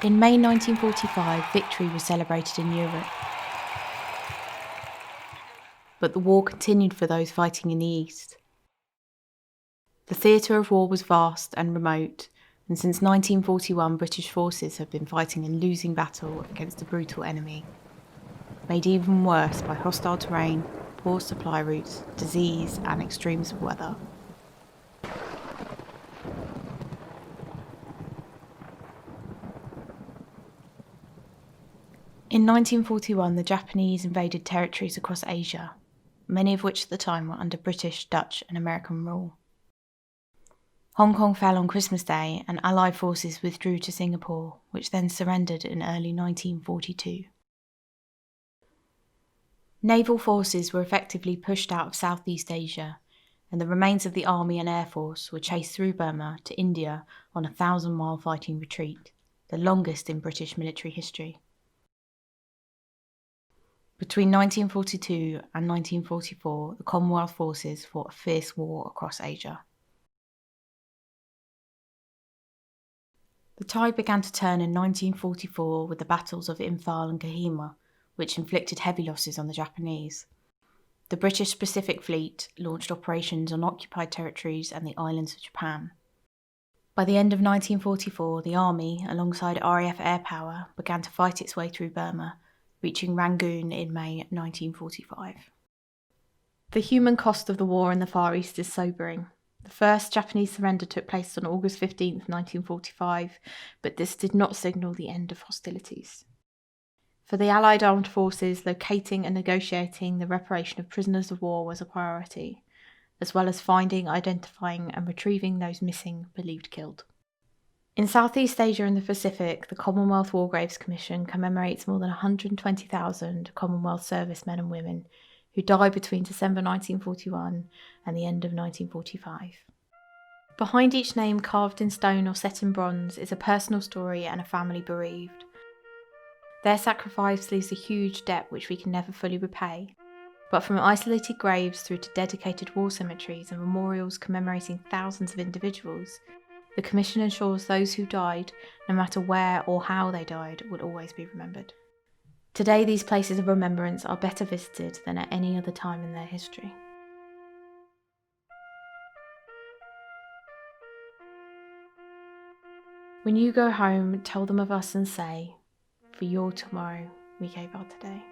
In May 1945, victory was celebrated in Europe. But the war continued for those fighting in the east. The theatre of war was vast and remote, and since 1941 British forces have been fighting a losing battle against a brutal enemy, made even worse by hostile terrain, poor supply routes, disease and extremes of weather. In 1941, the Japanese invaded territories across Asia, many of which at the time were under British, Dutch and American rule. Hong Kong fell on Christmas Day and Allied forces withdrew to Singapore, which then surrendered in early 1942. Naval forces were effectively pushed out of Southeast Asia, and the remains of the Army and Air Force were chased through Burma to India on a 1,000-mile fighting retreat, the longest in British military history. Between 1942 and 1944, the Commonwealth forces fought a fierce war across Asia. The tide began to turn in 1944 with the battles of Imphal and Kohima, which inflicted heavy losses on the Japanese. The British Pacific Fleet launched operations on occupied territories and the islands of Japan. By the end of 1944, the Army, alongside RAF Air Power, began to fight its way through Burma, reaching Rangoon in May 1945. The human cost of the war in the Far East is sobering. The first Japanese surrender took place on August 15, 1945, but this did not signal the end of hostilities. For the Allied armed forces, locating and negotiating the reparation of prisoners of war was a priority, as well as finding, identifying and retrieving those missing, believed killed. In Southeast Asia and the Pacific, the Commonwealth War Graves Commission commemorates more than 120,000 Commonwealth servicemen and women who died between December 1941 and the end of 1945. Behind each name carved in stone or set in bronze is a personal story and a family bereaved. Their sacrifice leaves a huge debt which we can never fully repay, but from isolated graves through to dedicated war cemeteries and memorials commemorating thousands of individuals, the Commission ensures those who died, no matter where or how they died, will always be remembered. Today, these places of remembrance are better visited than at any other time in their history. When you go home, tell them of us and say, for your tomorrow, we gave our today.